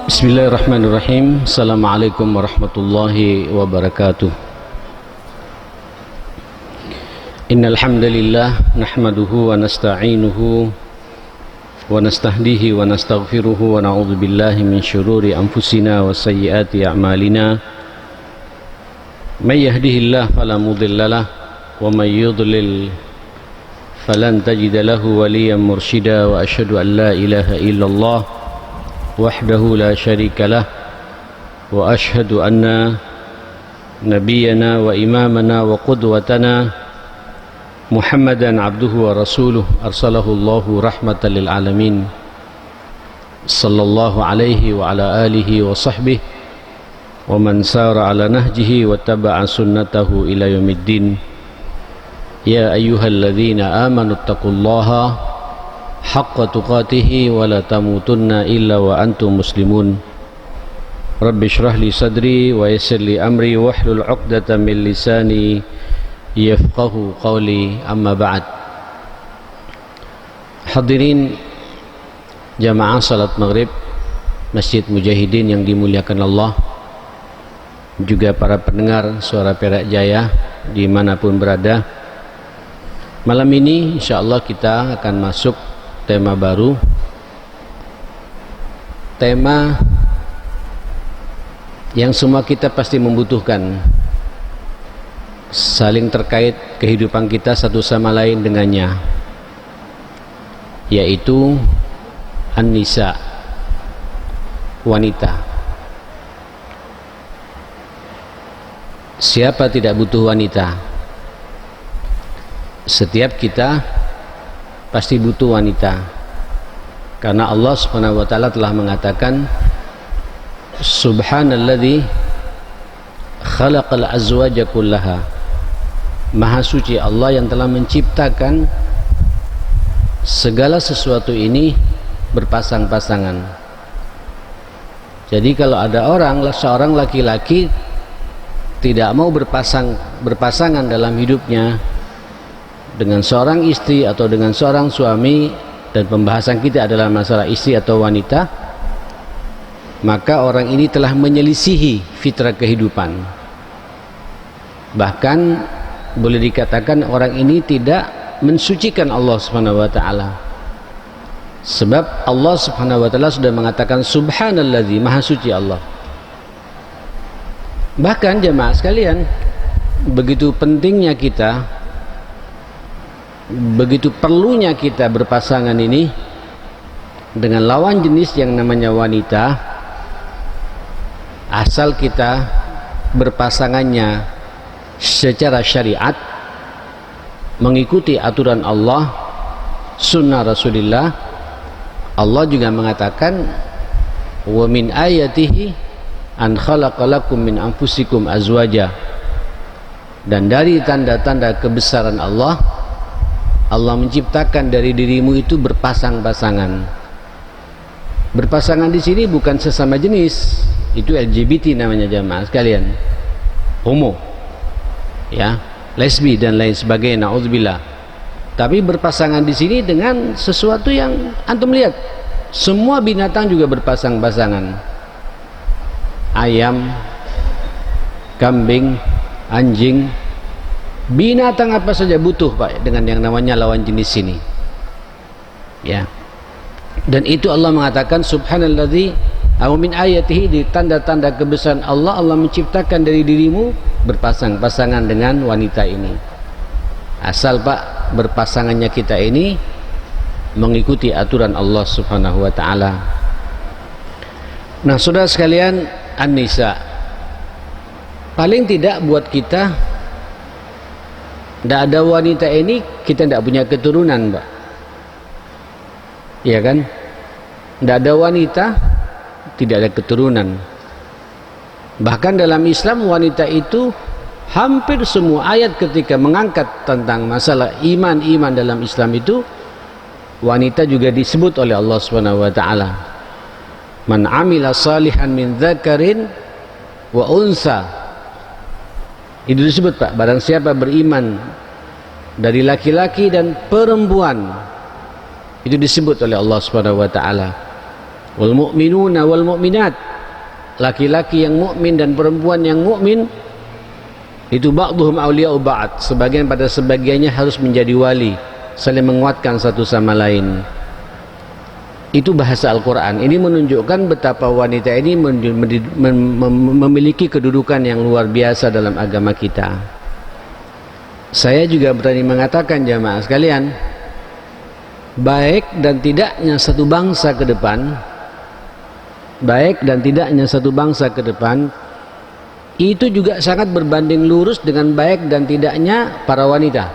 Bismillahirrahmanirrahim. Assalamualaikum warahmatullahi wabarakatuh. Innal hamdalillah nahmaduhu wa nasta'inuhu wa nastahdihi wa nastaghfiruhu wa na'udzu billahi min syururi anfusina wa sayyiati a'malina. May yahdihillahu fala mudhillalah wa may yudlil falan tajida lahu waliyan mursyida wa asyhadu an la ilaha illallah wahdahu la syarika lah wa ashhadu anna nabiyyana wa imamana wa qudwatana Muhammadan abduhu wa rasuluh arsalahu Allahu rahmatan lil alamin sallallahu alaihi wa ala alihi wa sahbihi wa man sara ala nahjihi wa taba'a sunnatahu ila yaumiddin. Ya ayyuhalladzina amanu taqullaha haqqa tuqatihi wa la tamutunna illa wa antum muslimun. Rabbi shrah li sadri wa yassir li amri wahlul 'uqdatam min lisani yafqahu qawli, amma ba'd. Hadirin jamaah salat maghrib Masjid Mujahidin yang dimuliakan Allah, juga para pendengar suara Perak Jaya dimanapun berada, malam ini insyaallah kita akan masuk tema baru, tema yang semua kita pasti membutuhkan, saling terkait kehidupan kita satu sama lain dengannya, yaitu An-Nisa, wanita. Siapa tidak butuh wanita? Setiap kita pasti butuh wanita, karena Allah Subhanahu wa taala telah mengatakan, subhanalladzi khalaqal azwaja kullaha, maha suci Allah yang telah menciptakan segala sesuatu ini berpasang-pasangan. Jadi kalau ada seorang laki-laki tidak mau berpasangan dalam hidupnya dengan seorang istri atau dengan seorang suami, dan pembahasan kita adalah masalah istri atau wanita, maka orang ini telah menyelisihi fitrah kehidupan. Bahkan boleh dikatakan orang ini tidak mensucikan Allah Subhanahu wa taala. Sebab Allah Subhanahu wa taala sudah mengatakan subhanalladzi, maha suci Allah. Bahkan jemaah sekalian, begitu pentingnya kita, begitu perlunya kita berpasangan ini dengan lawan jenis yang namanya wanita, asal kita berpasangannya secara syariat, mengikuti aturan Allah, sunnah Rasulullah. Allah juga mengatakan, wa min ayatihi an khalaqalakum min anfusikum azwaja, dan dari tanda-tanda kebesaran Allah, Allah menciptakan dari dirimu itu berpasang-pasangan. Berpasangan di sini bukan sesama jenis, itu LGBT namanya jamaah sekalian, homo, ya, lesbi dan lain sebagainya, naudzubillah. Tapi berpasangan di sini dengan sesuatu yang antum lihat, semua binatang juga berpasang-pasangan. Ayam, kambing, anjing, binatang apa saja butuh Pak dengan yang namanya lawan jenis ini, ya. Dan itu Allah mengatakan subhanalladzi aw min ayatihi, di tanda-tanda kebesaran Allah, Allah menciptakan dari dirimu berpasang-pasangan dengan wanita ini. Asal Pak berpasangannya kita ini mengikuti aturan Allah Subhanahu wa taala. Nah, saudara sekalian, An-Nisa, paling tidak buat kita, tidak ada wanita ini, kita tidak punya keturunan, Mbak. Iya kan? Tidak ada wanita, tidak ada keturunan. Bahkan dalam Islam, wanita itu hampir semua ayat ketika mengangkat tentang masalah iman dalam Islam itu, wanita juga disebut oleh Allah Subhanahu wa taala. Man amila salihan min dzakarin wa unsa, itu disebut Pak, barang siapa beriman dari laki-laki dan perempuan, itu disebut oleh Allah Subhanahu wa taala. wal mu'minuna wal mu'minat, laki-laki yang mukmin dan perempuan yang mukmin itu ba'dhum awliya'u ba'd, sebagian pada sebagiannya harus menjadi wali, saling menguatkan satu sama lain. Itu bahasa Al-Quran. Ini menunjukkan betapa wanita ini memiliki kedudukan yang luar biasa dalam agama kita. Saya juga berani mengatakan jamaah sekalian, baik dan tidaknya satu bangsa ke depan, baik dan tidaknya satu bangsa ke depan itu juga sangat berbanding lurus dengan baik dan tidaknya para wanita.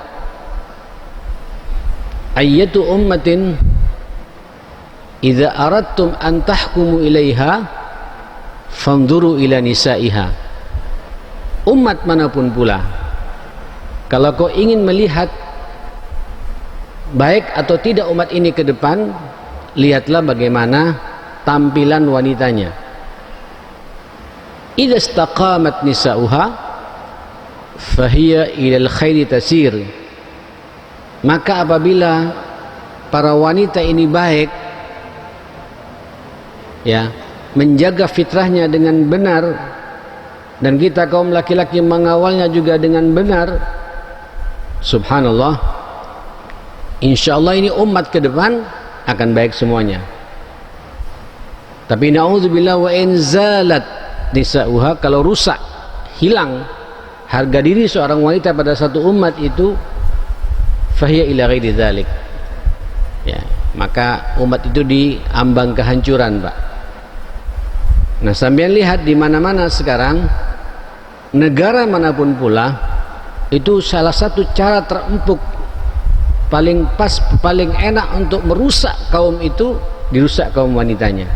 Ayyatu ummatin idza aradtum an tahkumu ilaiha fanzuru ila nisaiha. Umat manapun pula, kalau kau ingin melihat baik atau tidak umat ini ke depan, lihatlah bagaimana tampilan wanitanya. Idza istaqamat nisauha fahiya ila al-khairi tasir. Maka apabila para wanita ini baik, ya, menjaga fitrahnya dengan benar, dan kita kaum laki-laki mengawalnya juga dengan benar, subhanallah, insyaallah ini umat ke depan akan baik semuanya. Tapi na'udzubillah wa in zalat nisa'uha, kalau rusak, hilang harga diri seorang wanita pada satu umat itu, fahiya ila ghairi dzalik, ya, maka umat itu diambang kehancuran, Pak. Nah, sampean lihat di mana-mana sekarang, negara manapun pula, itu salah satu cara terempuk paling pas, paling enak untuk merusak kaum itu, dirusak kaum wanitanya.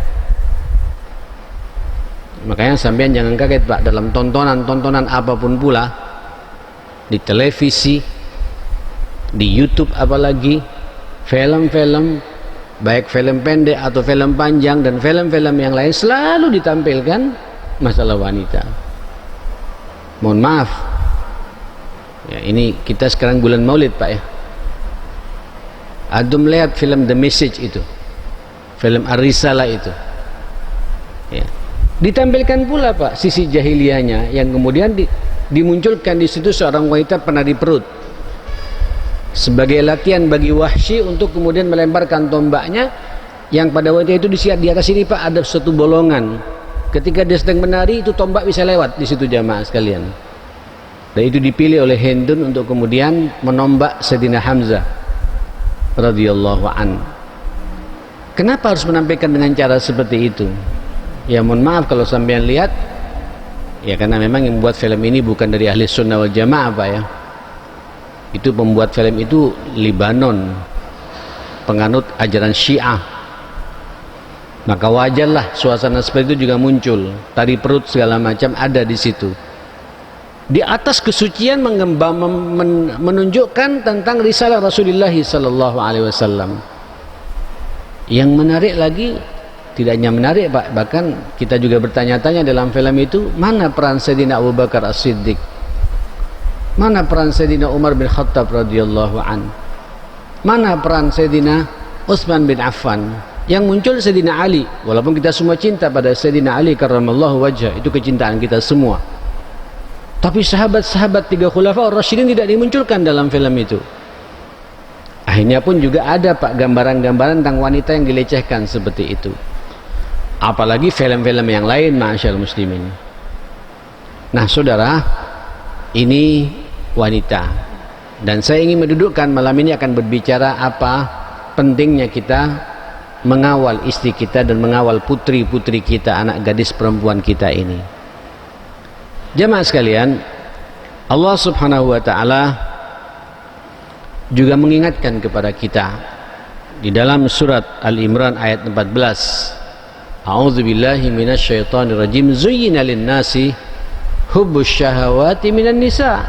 Makanya sampean jangan kaget, Pak, dalam tontonan apapun pula, di televisi, di YouTube, apalagi film-film, baik film pendek atau film panjang dan film-film yang lain, selalu ditampilkan masalah wanita. Mohon maaf ya, ini kita sekarang bulan Maulid, Pak, ya. Antum lihat film The Message itu, film Ar-Risalah itu, ya, ditampilkan pula, Pak, sisi jahiliyahnya, yang kemudian dimunculkan di situ seorang wanita penari perut sebagai latihan bagi Wahsy untuk kemudian melemparkan tombaknya, yang pada wanita itu di atas ini, Pak, ada satu bolongan. Ketika dia sedang menari, itu tombak bisa lewat di situ, jamaah sekalian. Dan itu dipilih oleh Hindun untuk kemudian menombak Sayyidina Hamzah radhiyallahu an. Kenapa harus menampilkan dengan cara seperti itu? Ya, mohon maaf kalau sampean lihat, ya, karena memang yang buat film ini bukan dari ahli sunnah wal jamaah, Pak, ya. Itu pembuat film itu Libanon, penganut ajaran Syiah. Maka wajarlah suasana seperti itu juga muncul, tari perut segala macam ada di situ. Di atas kesucian menunjukkan tentang risalah Rasulullah sallallahu alaihi wasallam. Yang menarik lagi, tidak hanya menarik, Pak, bahkan kita juga bertanya-tanya dalam film itu, mana peran Sayyidina Abu Bakar As-Siddiq? Mana peran Sayyidina Umar bin Khattab radhiyallahu an? Mana peran Sayyidina Utsman bin Affan? Yang muncul Sayyidina Ali, walaupun kita semua cinta pada Sayyidina Ali karramallahu wajhah, itu kecintaan kita semua. Tapi sahabat-sahabat tiga khulafaur rasyidin tidak dimunculkan dalam film itu. Akhirnya pun juga ada, Pak, gambaran-gambaran tentang wanita yang dilecehkan seperti itu. Apalagi film-film yang lain, ma'asyarul muslimin. Nah, saudara, ini wanita, dan saya ingin mendudukkan malam ini akan berbicara apa pentingnya kita mengawal istri kita dan mengawal putri-putri kita, anak gadis perempuan kita ini. Jamaah sekalian, Allah subhanahu wa ta'ala juga mengingatkan kepada kita di dalam surat Al-Imran ayat 14, A'udzubillahi minasyaitonirrajim, zuyyina lin-nasi hubbus syahawati minan nisa.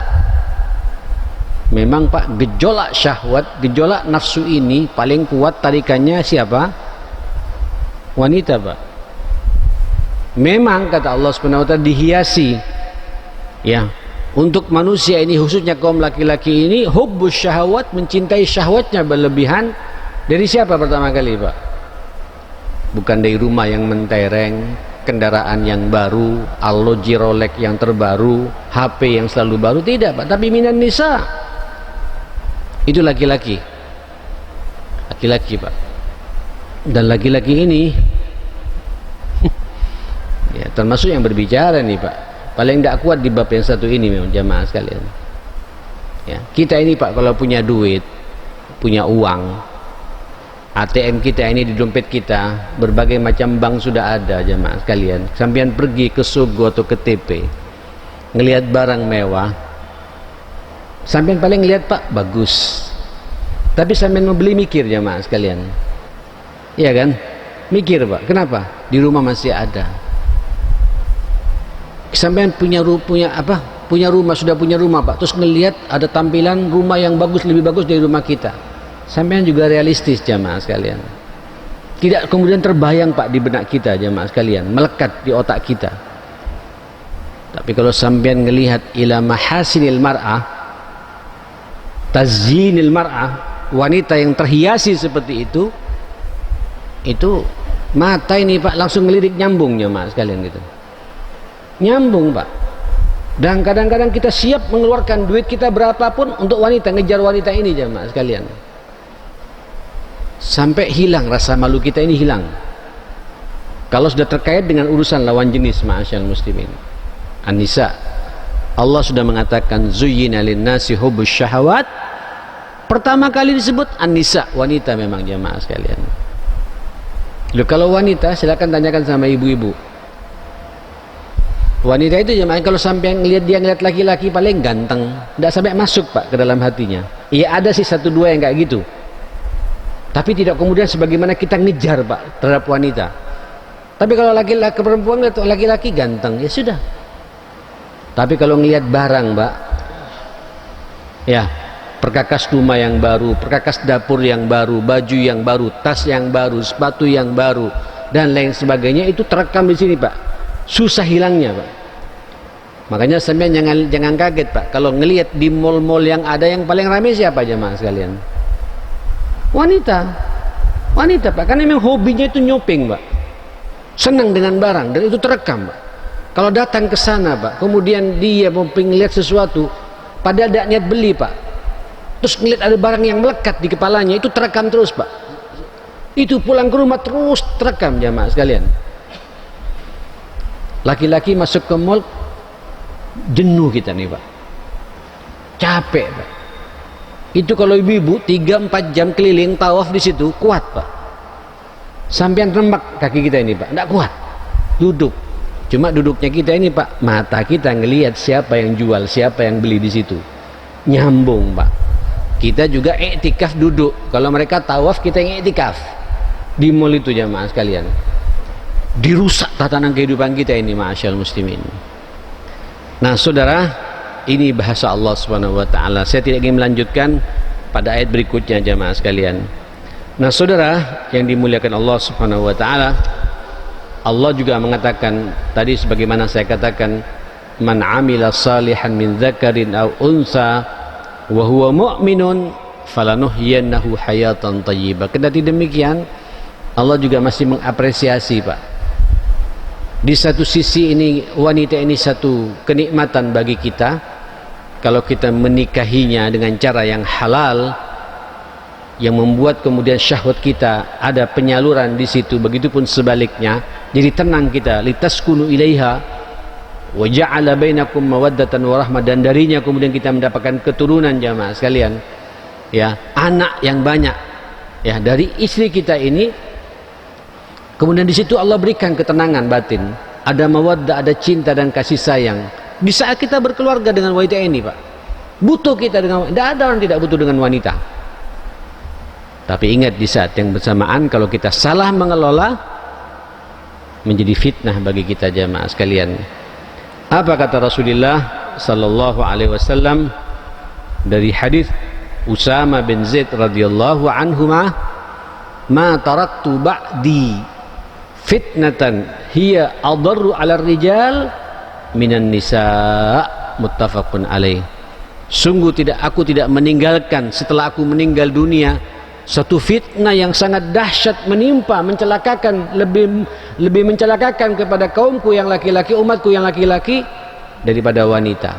Memang, Pak, gejolak syahwat, gejolak nafsu ini paling kuat tarikannya siapa? Wanita, Pak. Memang kata Allah Subhanahu wa taala dihiasi, ya, untuk manusia ini, khususnya kaum laki-laki ini, hubbus syahwat, mencintai syahwatnya berlebihan dari siapa pertama kali, Pak? bukan dari rumah yang mentereng, kendaraan yang baru, arloji Rolex yang terbaru, HP yang selalu baru, tidak Pak, tapi minan nisa. Itu laki-laki Pak. Dan laki-laki ini ya, termasuk yang berbicara nih Pak, paling tidak kuat di bab yang satu ini memang jamaah sekalian ya. Kita ini Pak, kalau punya duit, punya uang, ATM kita ini di dompet kita, berbagai macam bank sudah ada jamaah sekalian. Sampean pergi ke Sogo atau ke TP, ngelihat barang mewah, sampean paling ngelihat Pak bagus, tapi sampean mau beli mikir jamaah sekalian, iya kan? Mikir Pak, kenapa? Di rumah masih ada. Sampean punya rumah, sudah punya rumah Pak, terus ngelihat ada tampilan rumah yang bagus, lebih bagus dari rumah kita. Sampean juga realistis jamaah sekalian, tidak kemudian terbayang Pak di benak kita jamaah sekalian, melekat di otak kita. Tapi kalau sampean ngelihat ila mahasinil mar'ah, tazyinil mar'ah, wanita yang terhiasi seperti itu mata ini Pak langsung ngelirik, nyambung jamaah sekalian gitu, nyambung Pak. Dan kadang-kadang kita siap mengeluarkan duit kita berapapun untuk wanita, ngejar wanita ini jamaah sekalian, sampai hilang rasa malu kita ini, hilang kalau sudah terkait dengan urusan lawan jenis. Ma'asyal muslimin, An-Nisa, Allah sudah mengatakan zuyyina linnasi hubbus syahawat. Pertama kali disebut An-Nisa, wanita memang jamaah sekalian. Loh, kalau wanita silakan tanyakan sama ibu-ibu. Wanita itu jemaah, kalau sampai ngelihat laki-laki paling ganteng, tidak sampai masuk Pak ke dalam hatinya. Iya, ada sih satu dua yang kayak gitu, tapi tidak kemudian sebagaimana kita ngejar Pak terhadap wanita. Tapi kalau laki-laki, perempuan atau laki-laki ganteng, ya sudah. Tapi kalau ngelihat barang Pak, ya, perkakas rumah yang baru, perkakas dapur yang baru, baju yang baru, tas yang baru, sepatu yang baru, dan lain sebagainya, itu terekam di sini Pak. Susah hilangnya Pak. Makanya sampean jangan kaget Pak kalau ngelihat di mall-mall yang ada, yang paling ramai siapa jemaah sekalian? Wanita Pak, karena memang hobinya itu nyoping Pak, senang dengan barang, dan itu terekam Pak. Kalau datang ke sana Pak, kemudian dia mau lihat sesuatu, padahal tidak niat beli Pak, terus ngelihat ada barang yang melekat di kepalanya, itu terekam terus Pak. Itu pulang ke rumah terus terekam jemaah sekalian. Laki-laki masuk ke mall, jenuh kita nih Pak, capek Pak. Itu kalau ibu-ibu 3-4 jam keliling tawaf di situ, kuat Pak. Sampean rembak kaki kita ini Pak, tidak kuat, duduk. Cuma duduknya kita ini Pak, mata kita ngelihat siapa yang jual, siapa yang beli di situ, nyambung Pak. Kita juga iktikaf duduk, kalau mereka tawaf kita yang iktikaf di mall itu jamaah sekalian. Dirusak tatanan kehidupan kita ini, ma'asyal muslimin. Nah saudara, ini bahasa Allah subhanahu wa ta'ala. Saya tidak ingin melanjutkan pada ayat berikutnya jamaah sekalian. Nah saudara yang dimuliakan Allah subhanahu wa ta'ala, Allah juga mengatakan tadi sebagaimana saya katakan, man amila salihan min dzakarin aw unsa wa huwa mu'minun falanuhyiyannahu hayatan thayyibah. Kendati demikian, Allah juga masih mengapresiasi Pak. Di satu sisi ini, wanita ini satu kenikmatan bagi kita kalau kita menikahinya dengan cara yang halal, yang membuat kemudian syahwat kita ada penyaluran di situ. Begitupun sebaliknya, jadi tenang kita, litaskunu ilaiha wa ja'ala bainakum mawaddatan wa rahmah, dan darinya kemudian kita mendapatkan keturunan jamaah sekalian, ya, anak yang banyak, ya, dari istri kita ini. Kemudian di situ Allah berikan ketenangan batin, ada mawaddah, ada cinta dan kasih sayang. Di saat kita berkeluarga dengan wanita ini Pak, butuh kita dengan, tidak ada orang tidak butuh dengan wanita. Tapi ingat, di saat yang bersamaan kalau kita salah mengelola, menjadi fitnah bagi kita jamaah sekalian. Apa kata Rasulullah sallallahu alaihi wasallam dari hadis Usama bin Zaid radhiyallahu anhuma, ma taraktu ba'di fitnatan hiya adarru 'ala rijal minan nisa, muttafaqun alaih. Sungguh aku tidak meninggalkan setelah aku meninggal dunia Satu fitnah yang sangat dahsyat menimpa, mencelakakan, lebih mencelakakan kepada kaumku yang laki-laki, umatku yang laki-laki daripada wanita.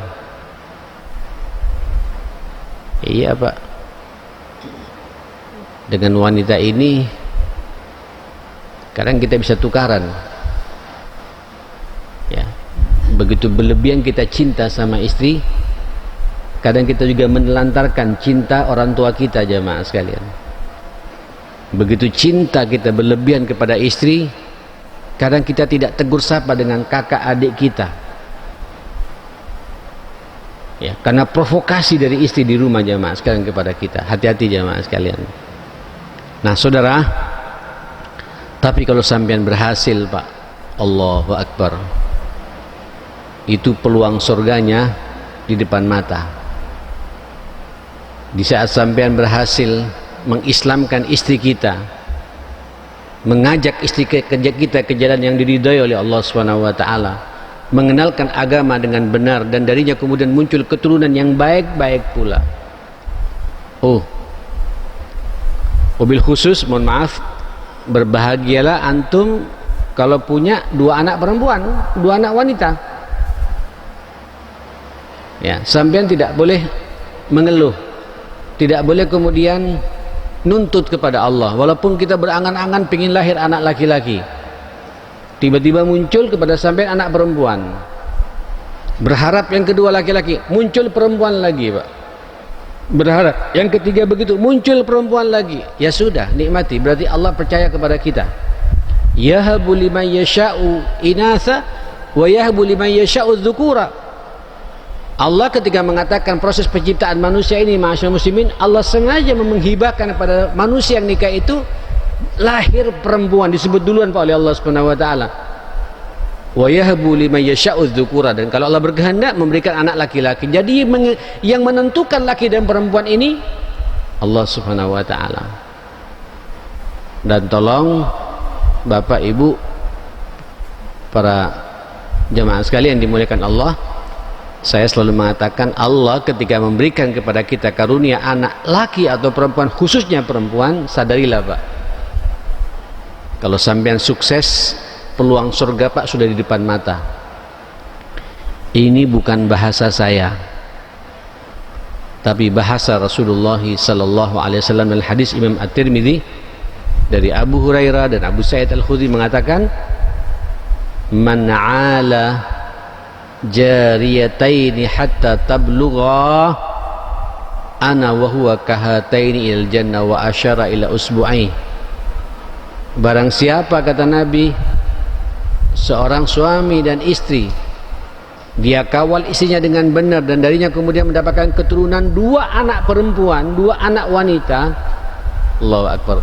Iya Pak, dengan wanita ini kadang kita bisa tukaran ya. Begitu berlebihan kita cinta sama istri, kadang kita juga menelantarkan cinta orang tua kita, jamaah sekalian. Begitu cinta kita berlebihan kepada istri, kadang kita tidak tegur sapa dengan kakak adik kita ya, karena provokasi dari istri di rumah, jamaah sekalian, kepada kita. Hati-hati jamaah sekalian. Nah saudara, tapi kalau sampean berhasil Pak, Allahu Akbar, itu peluang surganya di depan mata. Di saat sampean berhasil mengislamkan istri kita, mengajak istri kita ke jalan yang diridhai oleh Allah SWT, mengenalkan agama dengan benar, dan darinya kemudian muncul keturunan yang baik-baik pula. Mobil khusus, mohon maaf, berbahagialah antum kalau punya 2 anak perempuan, 2 anak wanita ya. Sampean tidak boleh mengeluh, tidak boleh kemudian nuntut kepada Allah. Walaupun kita berangan-angan pingin lahir anak laki-laki, tiba-tiba muncul kepada sampean anak perempuan, berharap yang kedua laki-laki, muncul perempuan lagi Pak, berharap yang ketiga begitu, muncul perempuan lagi. Ya sudah, nikmati, berarti Allah percaya kepada kita. Yahabu liman yasha'u inatha wa yahabu liman yasha'u dzukura. Allah ketika mengatakan proses penciptaan manusia ini, ma'asyarul muslimin, Allah sengaja menghibahkan kepada manusia yang nikah itu lahir perempuan, disebut duluan Pak oleh Allah Subhanahu wa taala. Wa yahbu liman yasha'u dzukura, dan kalau Allah berkehendak memberikan anak laki-laki. Jadi yang menentukan laki dan perempuan ini Allah Subhanahu wa taala. Dan tolong Bapak Ibu, para jamaah sekalian dimuliakan Allah, saya selalu mengatakan Allah ketika memberikan kepada kita karunia anak laki atau perempuan, khususnya perempuan, sadarilah Pak, kalau sampean sukses, peluang surga Pak sudah di depan mata. Ini bukan bahasa saya, tapi bahasa Rasulullah sallallahu alaihi wasallam. Dalam hadis Imam At-Tirmidzi dari Abu Hurairah dan Abu Sa'id Al-Khudri mengatakan, man 'ala jariyataini hatta tablugha ana wa huwa kahataini il jannah wa asyara ila usbu'ai. Barang siapa, kata Nabi, seorang suami dan istri, dia kawal istrinya dengan benar, dan darinya kemudian mendapatkan keturunan 2 anak perempuan, 2 anak wanita, Allahu Akbar,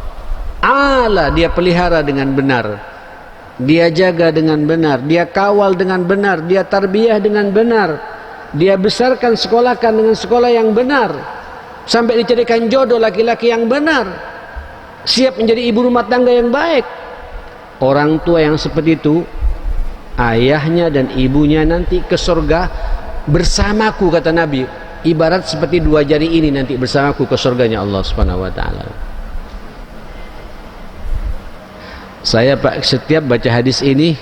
ala, dia pelihara dengan benar, dia jaga dengan benar, dia kawal dengan benar, dia tarbiyah dengan benar, dia besarkan, sekolahkan dengan sekolah yang benar, sampai dicarikan jodoh laki-laki yang benar, siap menjadi ibu rumah tangga yang baik. Orang tua yang seperti itu, ayahnya dan ibunya nanti ke surga bersamaku, kata Nabi, ibarat seperti 2 jari ini nanti bersamaku ke surganya Allah Subhanahu wa taala. Saya Pak setiap baca hadis ini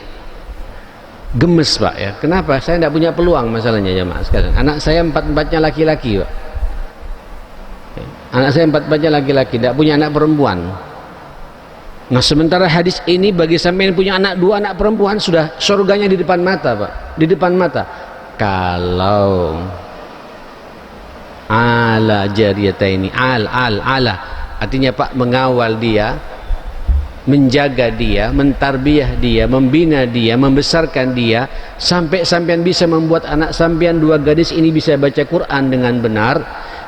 gemes Pak ya. Kenapa? Saya tidak punya peluang, masalahnya jemaah sekalian. Anak saya 4-4-nya laki-laki Pak. Anak saya 4-4-nya laki-laki, tidak punya anak perempuan. Nah sementara hadis ini bagi sampean yang punya anak 2 anak perempuan, sudah surganya di depan mata Pak, di depan mata. Kalau ala jariyataini, ala artinya Pak mengawal dia, menjaga dia, mentarbiyah dia, membina dia, membesarkan dia, sampai sampean bisa membuat anak sampean 2 gadis ini bisa baca Quran dengan benar,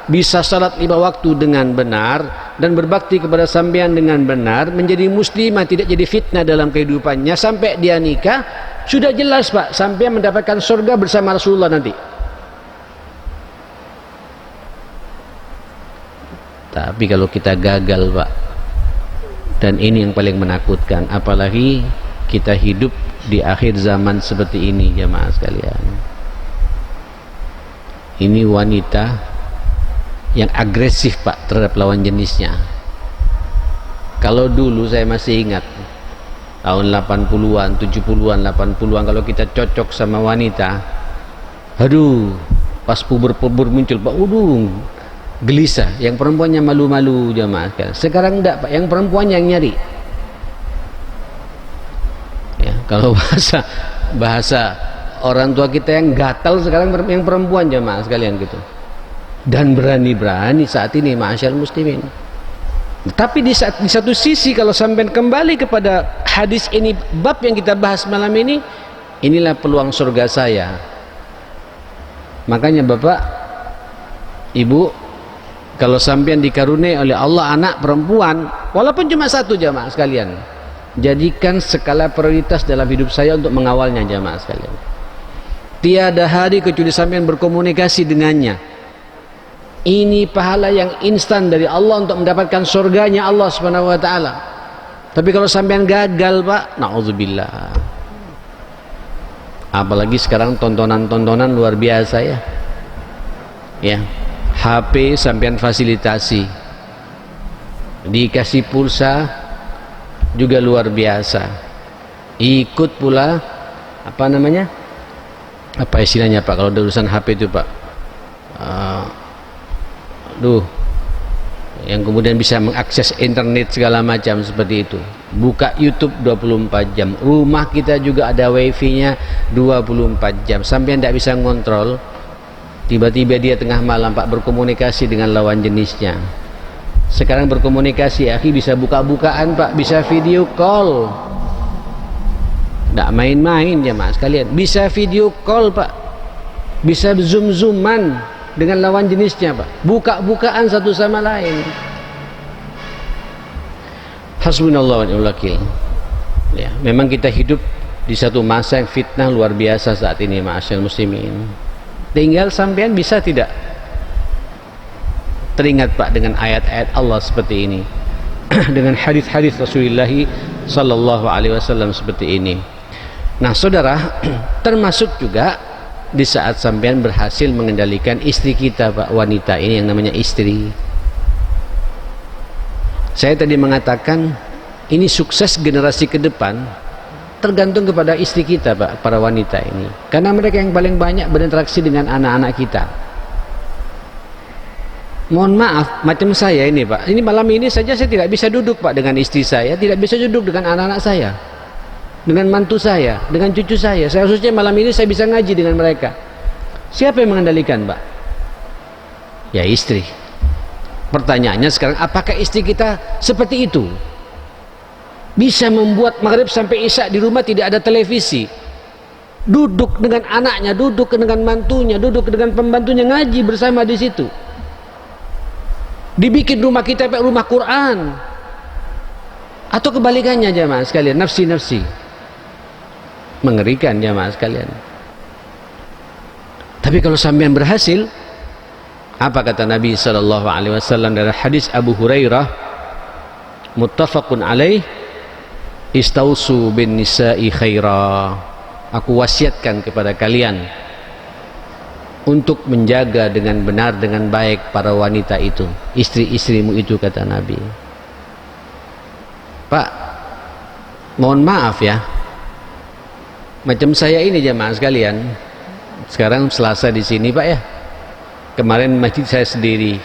bisa salat 5 waktu dengan benar, dan berbakti kepada sampean dengan benar, menjadi muslimah, tidak jadi fitnah dalam kehidupannya, sampai dia nikah. Sudah jelas Pak, sampean mendapatkan surga bersama Rasulullah nanti. Tapi kalau kita gagal Pak, dan ini yang paling menakutkan, apalagi kita hidup di akhir zaman seperti ini jemaah sekalian. Ini wanita yang agresif Pak terhadap lawan jenisnya. Kalau dulu saya masih ingat tahun 80-an, 70-an, 80-an, kalau kita cocok sama wanita, aduh, pas puber-puber muncul Pak, gelisah. Yang perempuannya malu-malu jamaah sekalian. Sekarang enggak Pak, yang perempuan yang nyari. Ya, kalau bahasa orang tua kita yang gatal sekarang yang perempuan jamaah sekalian gitu. Dan berani-berani saat ini ma'asyal muslimin. Tapi di satu sisi kalau sampai kembali kepada hadis ini, bab yang kita bahas malam ini, inilah peluang surga saya. Makanya Bapak, Ibu, kalau sampean dikaruniai oleh Allah anak perempuan, walaupun cuma satu jamaah sekalian, jadikan skala prioritas dalam hidup saya untuk mengawalnya jamaah sekalian. Tiada hari kecuali sampean berkomunikasi dengannya. Ini pahala yang instan dari Allah untuk mendapatkan surganya Allah Subhanahu wa taala. Tapi kalau sampean gagal Pak, naudzubillah. Apalagi sekarang tontonan-tontonan luar biasa ya. Ya, HP sampean fasilitasi. Dikasih pulsa juga luar biasa. Ikut pula apa namanya? Apa istilahnya Pak kalau ada urusan HP itu Pak? Yang kemudian bisa mengakses internet segala macam seperti itu. Buka YouTube 24 jam. Rumah kita juga ada wifi-nya 24 jam. Sampai tidak bisa ngontrol. Tiba-tiba dia tengah malam Pak berkomunikasi dengan lawan jenisnya. Sekarang berkomunikasi akhi bisa buka-bukaan Pak, bisa video call. Tidak main-main jemaah sekalian. Bisa video call Pak. Bisa zoom-zooman dengan lawan jenisnya Pak, buka-bukaan satu sama lain. Hasbunallah wa ni'mal wakil. Ya, memang kita hidup di satu masa yang fitnah luar biasa saat ini ma'asyal muslimin. Tinggal sampean bisa tidak teringat Pak dengan ayat-ayat Allah seperti ini, dengan hadis-hadis Rasulullah sallallahu alaihi wasallam seperti ini. Nah saudara, termasuk juga di saat sampean berhasil mengendalikan istri kita Pak, wanita ini yang namanya istri. Saya tadi mengatakan ini sukses generasi ke depan tergantung kepada istri kita Pak, para wanita ini, karena mereka yang paling banyak berinteraksi dengan anak-anak kita. Mohon maaf, macam saya ini Pak, ini malam ini saja saya tidak bisa duduk Pak dengan istri saya, tidak bisa duduk dengan anak-anak saya, dengan mantu saya, dengan cucu saya. Saya khususnya malam ini saya bisa ngaji dengan mereka. Siapa yang mengendalikan Pak? Ya istri. Pertanyaannya sekarang, apakah istri kita seperti itu? Bisa membuat maghrib sampai isya di rumah tidak ada televisi, duduk dengan anaknya, duduk dengan mantunya, duduk dengan pembantunya ngaji bersama di situ. Dibikin rumah kita kayak rumah Quran. Atau kebalikannya jamaah sekalian, nafsi-nafsi. Mengerikan jamaah sekalian. Tapi kalau sampean berhasil, apa kata Nabi sallallahu alaihi wasallam dari hadis Abu Hurairah muttafaqun alaih, istausu bin nisa'i khaira. Aku wasiatkan kepada kalian untuk menjaga dengan benar, dengan baik para wanita itu, istri-istrimu itu, kata Nabi. Pak, mohon maaf ya, macam saya ini jamaah sekalian, sekarang Selasa di sini Pak ya, kemarin masjid saya sendiri,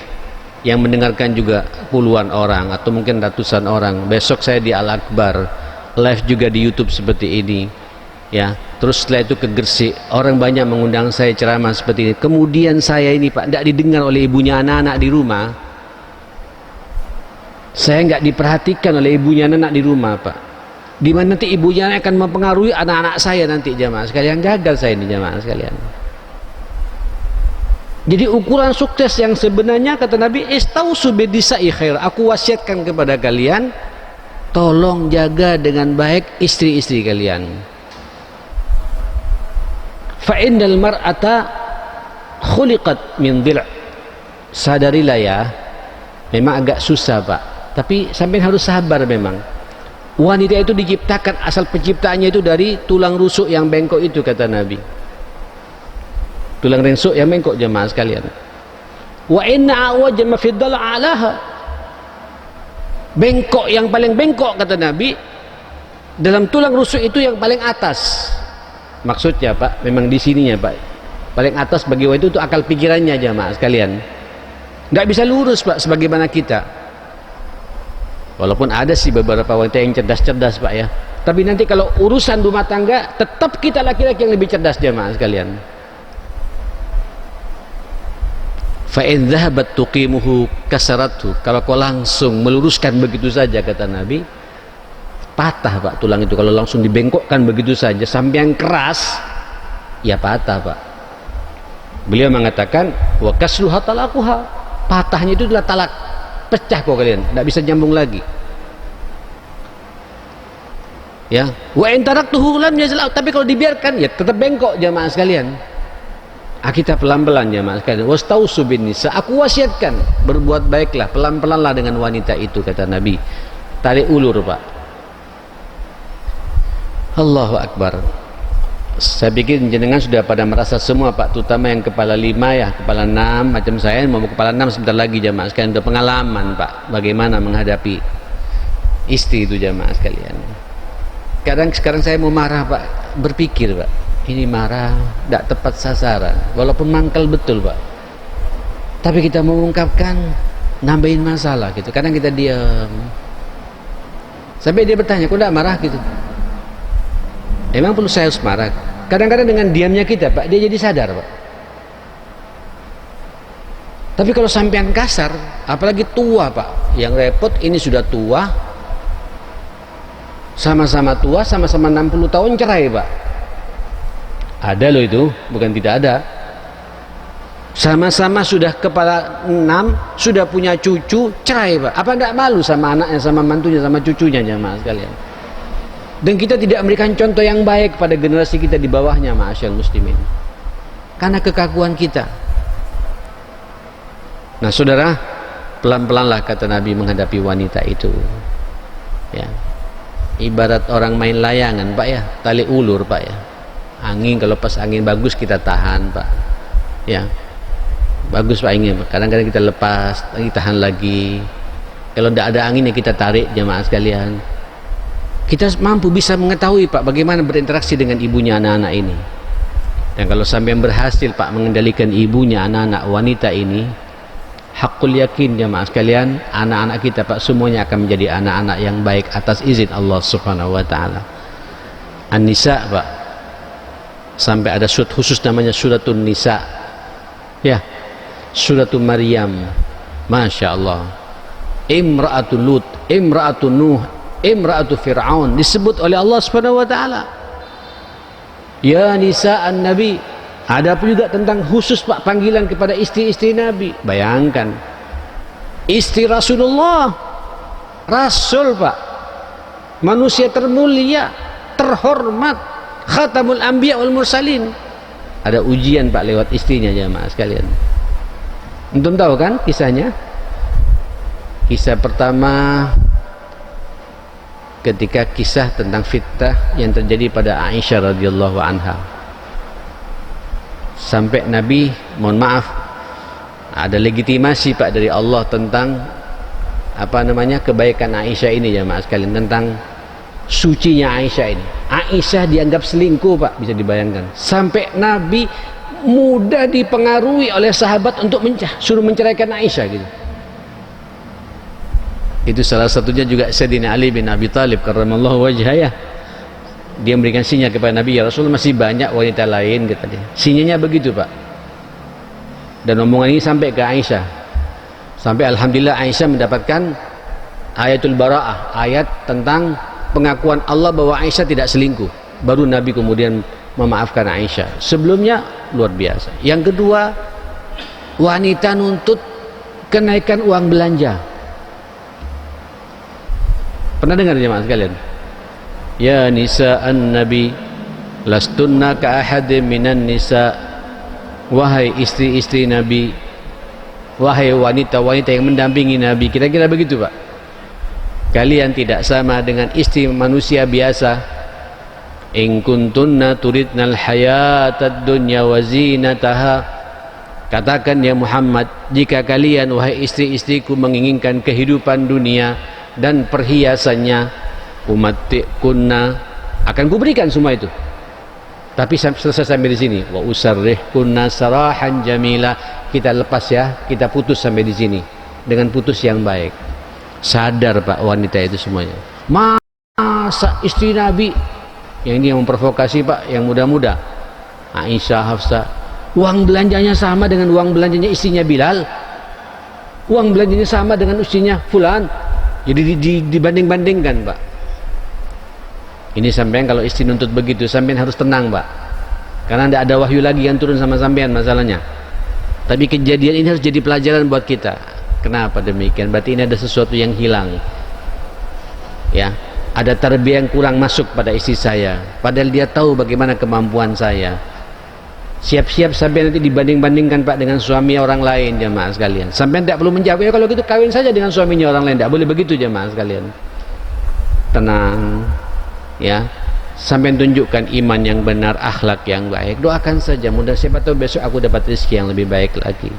yang mendengarkan juga puluhan orang atau mungkin ratusan orang. Besok saya di Al-Akbar, live juga di YouTube seperti ini ya. Terus setelah itu ke Gresik, orang banyak mengundang saya ceramah seperti ini. Kemudian saya ini Pak, tidak didengar oleh ibunya anak-anak di rumah. Saya nggak diperhatikan oleh ibunya anak-anak di rumah Pak. Di mana nanti ibunya akan mempengaruhi anak-anak saya nanti jamaah sekalian. Gagal saya ini jamaah sekalian. Jadi ukuran sukses yang sebenarnya kata Nabi, istausu binisa'i khair. Aku wasiatkan kepada kalian, tolong jaga dengan baik istri-istri kalian. Fa innal mar'ata khuliqat min dhil'. Sadarilah ya, memang agak susah Pak, tapi sampai harus sabar memang. Wanita itu diciptakan, asal penciptaannya itu dari tulang rusuk yang bengkok itu kata Nabi. Tulang rusuk yang bengkok jemaah sekalian. Wa inna awajama fi dhal' alaha. Bengkok, yang paling bengkok kata Nabi, dalam tulang rusuk itu yang paling atas. Maksudnya Pak, memang di sininya Pak, paling atas bagi wanita itu akal pikirannya jamaah sekalian. Nggak bisa lurus Pak sebagaimana kita. Walaupun ada sih beberapa wanita yang cerdas-cerdas Pak ya, tapi nanti kalau urusan rumah tangga tetap kita laki-laki yang lebih cerdas jamaah sekalian. Fa'in dhahabat tuqimuhu kasaratu, kalau kau langsung meluruskan begitu saja kata Nabi, patah Pak tulang itu. Kalau langsung dibengkokkan begitu saja sampai yang keras, ya patah Pak. Beliau mengatakan wa kasluha talaquha, patahnya itu adalah talak, pecah kok kalian, tidak bisa nyambung lagi. Ya, wa in taraktuhu lam yazal, tapi kalau dibiarkan ya tetap bengkok jamaah sekalian. Kita pelan-pelan jamaah sekalian. Wastausu bin nisa, aku wasiatkan berbuat baiklah, pelan-pelanlah dengan wanita itu kata Nabi. Tarik ulur Pak. Allahu Akbar. Saya pikir jenengan sudah pada merasa semua Pak, terutama yang kepala 5 ya, kepala 6 macam saya, mau kepala 6 sebentar lagi jamaah sekalian, udah pengalaman Pak bagaimana menghadapi istri itu jamaah sekalian. Kadang sekarang saya mau marah Pak, berpikir Pak, ini marah tidak tepat sasaran, walaupun mangkal betul Pak, tapi kita mau mengungkapkan nambahin masalah gitu. Kadang kita diam sampai dia bertanya, kok tidak marah gitu. Emang perlu saya harus marah? Kadang-kadang dengan diamnya kita Pak, dia jadi sadar Pak. Tapi kalau sampean kasar, apalagi tua Pak, yang repot ini sudah tua, sama-sama tua, sama-sama 60 tahun cerai Pak. Ada loh itu, bukan tidak ada. Sama-sama sudah kepala 6, sudah punya cucu, cerai Pak. Apa enggak malu sama anaknya, sama mantunya, sama cucunya jamaah sekalian? Dan kita tidak memberikan contoh yang baik pada generasi kita di bawahnya, ma'asyal muslimin, karena kekakuan kita. Nah saudara, pelan-pelanlah kata Nabi menghadapi wanita itu ya. Ibarat orang main layangan Pak ya, tali ulur Pak ya. Angin, kalau pas angin bagus kita tahan Pak ya, bagus Pak angin, kadang-kadang kita lepas lagi, tahan lagi. Kalau tidak ada angin ya kita tarik jamaah sekalian. Kita mampu bisa mengetahui Pak bagaimana berinteraksi dengan ibunya anak-anak ini. Dan kalau sampai berhasil Pak mengendalikan ibunya anak-anak wanita ini, hakul yakin jamaah sekalian, anak-anak kita Pak semuanya akan menjadi anak-anak yang baik atas izin Allah Subhanahu wa taala. An-Nisa Pak, sampai ada surat khusus namanya suratun Nisa ya, suratul Maryam, Masya Allah. Imra'atul Lut, Imra'atul Nuh, Imra'atu Fir'aun disebut oleh Allah Subhanahu wa taala. Ya nisa an-nabi. Ada pun juga tentang khusus Pak panggilan kepada istri-istri Nabi. Bayangkan, istri Rasulullah, Rasul Pak, manusia termulia, terhormat, khatamul anbiya wal mursalin. Ada ujian Pak lewat istrinya jamaah sekalian. Antum tahu kan kisahnya? Kisah pertama ketika kisah tentang fitnah yang terjadi pada Aisyah radhiyallahu anha, sampai Nabi, mohon maaf, ada legitimasi Pak dari Allah tentang apa namanya kebaikan Aisyah ini jamaah sekalian, tentang sucinya Aisyah ini. Aisyah dianggap selingkuh Pak, bisa dibayangkan, sampai Nabi mudah dipengaruhi oleh sahabat untuk suruh menceraikan Aisyah gitu. Itu salah satunya juga Sayyidina Ali bin Abi Thalib karramallahu wajhah. Dia memberikan sinyal kepada Nabi, ya Rasul masih banyak wanita lain kata dia. Sinyalnya begitu Pak. Dan omongan ini sampai ke Aisyah. Sampai alhamdulillah Aisyah mendapatkan ayatul bara'ah, ayat tentang pengakuan Allah bahwa Aisyah tidak selingkuh. Baru Nabi kemudian memaafkan Aisyah. Sebelumnya luar biasa. Yang kedua, wanita nuntut kenaikan uang belanja. Pernah dengar jemaah sekalian? Ya nisa'an nabi lastunna ka ahadin minan nisa, wahai istri-istri Nabi, wahai wanita-wanita yang mendampingi Nabi. Kira-kira begitu Pak, kalian tidak sama dengan istri manusia biasa. In kuntunna turidnal hayatad dunya wa zinataha, katakan ya Muhammad, jika kalian wahai istri-istriku menginginkan kehidupan dunia dan perhiasannya, umatti'kunna, akan kuberikan semua itu. Tapi selesai sampai di sini, wa usarrihkunna sarahan jamila, kita lepas ya, kita putus sampai di sini dengan putus yang baik. Sadar Pak wanita itu semuanya. Masa istri Nabi, yang ini yang memprovokasi Pak, yang muda-muda, Aisyah, Hafsah, uang belanjanya sama dengan uang belanjanya istrinya Bilal, uang belanjanya sama dengan istrinya Fulan. Jadi dibanding-bandingkan Pak. Ini sampean kalau istri nuntut begitu, sampean harus tenang Pak, karena tidak ada wahyu lagi yang turun sama sampean masalahnya. Tapi kejadian ini harus jadi pelajaran buat kita. Kenapa demikian? Berarti ini ada sesuatu yang hilang, ya, ada tarbiyah yang kurang masuk pada istri saya, padahal dia tahu bagaimana kemampuan saya. Siap-siap sampai nanti dibanding-bandingkan Pak dengan suami orang lain, jemaah sekalian. Sampai tidak perlu menjawab, ya kalau gitu kawin saja dengan suaminya orang lain. Tidak boleh begitu jemaah sekalian. Tenang, ya. Sampai tunjukkan iman yang benar, akhlak yang baik. Doakan saja, mudah siapa tahu besok aku dapat rezeki yang lebih baik lagi.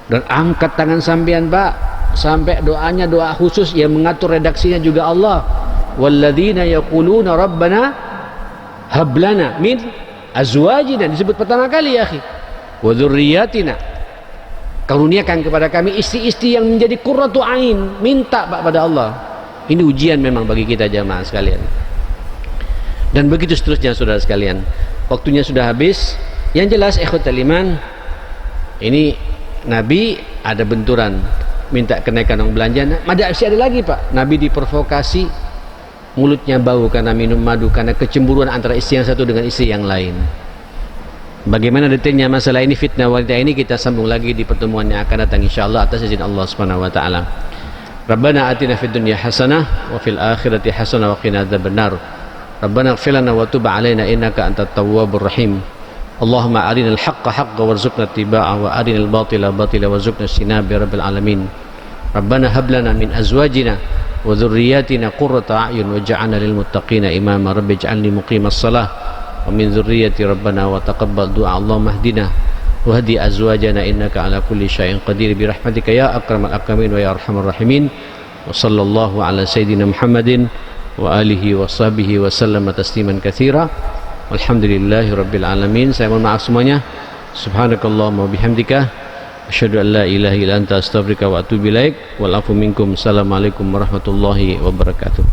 Dan angkat tangan sampean Pak, sampai doanya doa khusus yang mengatur redaksinya juga Allah. Walladzina yaquluna rabbana hablana min azwajina, disebut pertama kali ya akhi, wa dzurriyyatina, karuniakan kepada kami istri-istri yang menjadi qurratu ain. Minta Pak pada Allah. Ini ujian memang bagi kita jamaah sekalian. Dan begitu seterusnya saudara sekalian. Waktunya sudah habis. Yang jelas ikhwatal iman, ini Nabi ada benturan minta kenaikan uang belanja. Masih ada lagi Pak, Nabi diprovokasi, mulutnya bau karena minum madu, karena kecemburuan antara istri yang satu dengan istri yang lain. Bagaimana detailnya masalah ini, fitnah wanita ini, kita sambung lagi di pertemuan yang akan datang insyaallah atas izin Allah Subhanahu wa taala. Rabbana atina fid dunya hasanah wa fil akhirati hasanah wa qina adzabannar. Rabbana ighfir lana wa tub 'alaina innaka antat tawwabur rahim. Allahumma arinal haqqa haqqan warzuqna ittiba'ahu wa arinal batila batila warzuqna ijtinaba ya rabbil alamin. Rabbana hab lana min azwajina wa dhurriyyatina qurrata a'yun waj'alna lil muttaqina imama. Rabbi ij'alni muqimas shalah wa min dhurriyyati rabbana wa taqabbal du'a. Allahumma ihdina wa hdi azwajana innaka ala kulli syai'in qadir bi rahmatika ya akramal akramin wa ya arhamar rahimin. Wa sallallahu ala sayyidina Muhammadin wa alihi wa sahbihi wa sallama tasliman katsira. Alhamdulillahi rabbil alamin. Saya mohon maaf semuanya. Subhanakallahumma wa bihamdika asyhadu an la ilaha illa anta astaghfiruka wa atubu ilaik. Wal afu minkum. Assalamualaikum warahmatullahi wabarakatuh.